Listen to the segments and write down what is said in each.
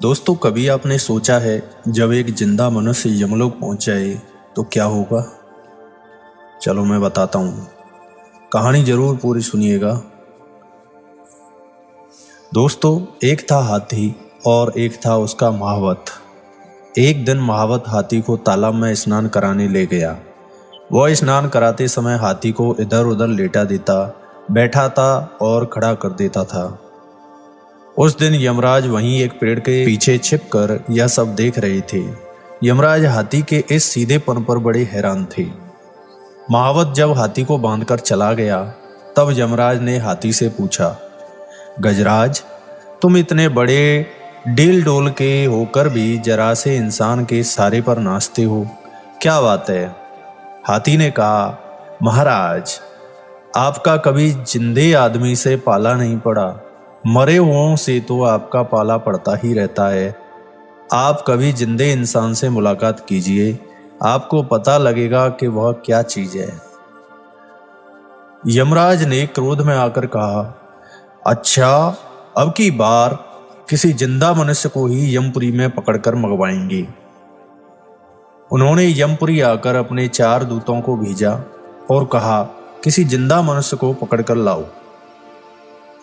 दोस्तों, कभी आपने सोचा है जब एक जिंदा मनुष्य यमलोक पहुंच जाए तो क्या होगा? चलो मैं बताता हूँ। कहानी जरूर पूरी सुनिएगा। दोस्तों, एक था हाथी और एक था उसका महावत। एक दिन महावत हाथी को तालाब में स्नान कराने ले गया। वह स्नान कराते समय हाथी को इधर उधर लेटा देता, बैठाता और खड़ा कर देता था। उस दिन यमराज वहीं एक पेड़ के पीछे छिपकर यह सब देख रहे थे। यमराज हाथी के इस सीधेपन पर बड़े हैरान थे। महावत जब हाथी को बांधकर चला गया, तब यमराज ने हाथी से पूछा, गजराज, तुम इतने बड़े डील डोल के होकर भी जरा से इंसान के सारे पर नाचते हो, क्या बात है? हाथी ने कहा, महाराज, आपका कभी जिंदे आदमी से पाला नहीं पड़ा, मरे हुओं से तो आपका पाला पड़ता ही रहता है। आप कभी जिंदे इंसान से मुलाकात कीजिए, आपको पता लगेगा कि वह क्या चीज है। यमराज ने क्रोध में आकर कहा, अच्छा, अब की बार किसी जिंदा मनुष्य को ही यमपुरी में पकड़कर मंगवाएंगे। उन्होंने यमपुरी आकर अपने 4 दूतों को भेजा और कहा, किसी जिंदा मनुष्य को पकड़कर लाओ।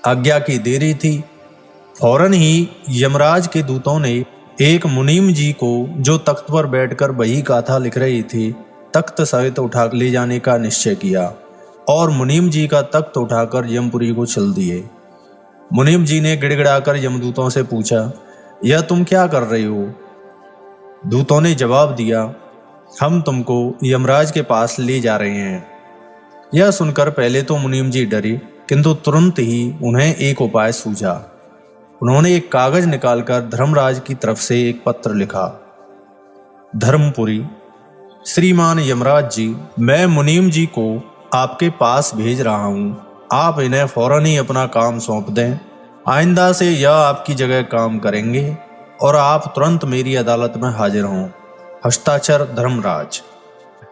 आज्ञा की देरी थी। फौरन ही यमराज के दूतों ने एक मुनीम जी को, जो तख्त पर बैठकर बही गाथा लिख रहे थे, तख्त सहित उठा ले जाने का निश्चय किया और मुनीम जी का तख्त उठाकर यमपुरी को चल दिए। मुनीम जी ने गिड़गिड़ाकर यमदूतों से पूछा, यह तुम क्या कर रहे हो? दूतों ने जवाब दिया, हम तुमको यमराज के पास ले जा रहे हैं। यह सुनकर पहले तो मुनीम जी डरे, किंतु तुरंत ही उन्हें एक उपाय सूझा। उन्होंने एक कागज निकालकर धर्मराज की तरफ से एक पत्र लिखा। धर्मपुरी, श्रीमान यमराज जी, मैं मुनीम जी को आपके पास भेज रहा हूँ। आप इन्हें फौरन ही अपना काम सौंप दें। आइंदा से यह आपकी जगह काम करेंगे और आप तुरंत मेरी अदालत में हाजिर हों। हस्ताक्षर धर्मराज।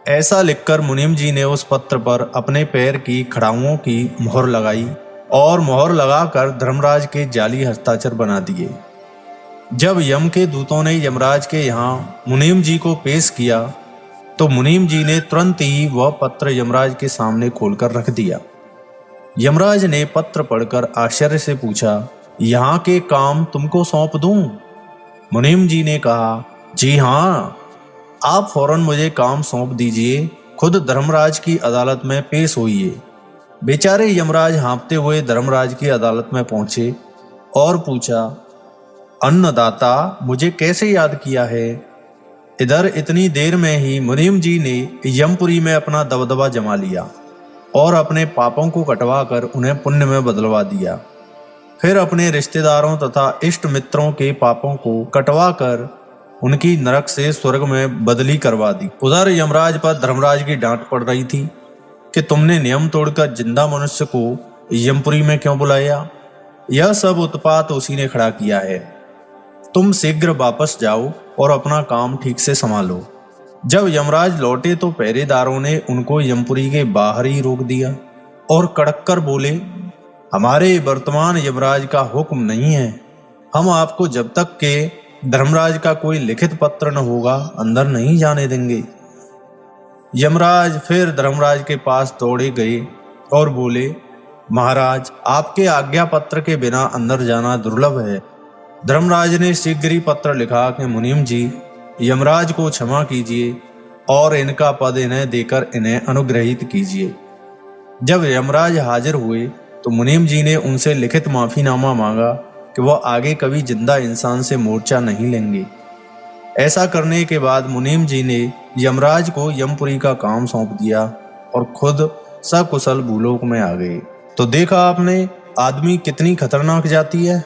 ऐसा लिखकर मुनीम जी ने उस पत्र पर अपने पैर की खड़ाउओं की मोहर लगाई और मोहर लगाकर धर्मराज के जाली हस्ताक्षर बना दिए। जब यम के दूतों ने यमराज के यहाँ मुनीम जी को पेश किया, तो मुनीम जी ने तुरंत ही वह पत्र यमराज के सामने खोलकर रख दिया। यमराज ने पत्र पढ़कर आश्चर्य से पूछा, यहाँ के काम तुमको सौंप दूं? मुनीम जी ने कहा, जी हाँ, आप फौरन मुझे काम सौंप दीजिए। खुद धर्मराज की अदालत में पेश होइए। बेचारे यमराज हाँफते हुए धर्मराज की अदालत में पहुंचे और पूछा, अन्नदाता, मुझे कैसे याद किया है? इधर इतनी देर में ही मुनीम जी ने यमपुरी में अपना दबदबा जमा लिया और अपने पापों को कटवा कर उन्हें पुण्य में बदलवा दिया। फिर अपने रिश्तेदारों तथा इष्ट मित्रों के पापों को कटवा कर उनकी नरक से स्वर्ग में बदली करवा दी। उधर यमराज पर धर्मराज की डांट पड़ रही थी कि तुमने नियम तोड़कर जिंदा मनुष्य को यमपुरी में क्यों बुलाया? यह सब उत्पात उसी ने खड़ा किया है। तुम शीघ्र वापस जाओ और अपना काम ठीक से संभालो। जब यमराज लौटे तो पहरेदारों ने उनको यमपुरी के बाहर ही रोक दिया और कड़क कर बोले, हमारे वर्तमान यमराज का हुक्म नहीं है। हम आपको जब तक के धर्मराज का कोई लिखित पत्र न होगा अंदर नहीं जाने देंगे। यमराज फिर धर्मराज के पास दौड़े गए और बोले, महाराज, आपके आज्ञा पत्र के बिना अंदर जाना दुर्लभ है। धर्मराज ने शीघ्र ही पत्र लिखा कि मुनीम जी, यमराज को क्षमा कीजिए और इनका पद इन्हें देकर इन्हें अनुग्रहित कीजिए। जब यमराज हाजिर हुए तो मुनीम जी ने उनसे लिखित माफीनामा मांगा कि वह आगे कभी जिंदा इंसान से मोर्चा नहीं लेंगे। ऐसा करने के बाद मुनीम जी ने यमराज को यमपुरी का काम सौंप दिया और खुद सकुशल भूलोक में आ गए। तो देखा आपने, आदमी कितनी खतरनाक जाती है।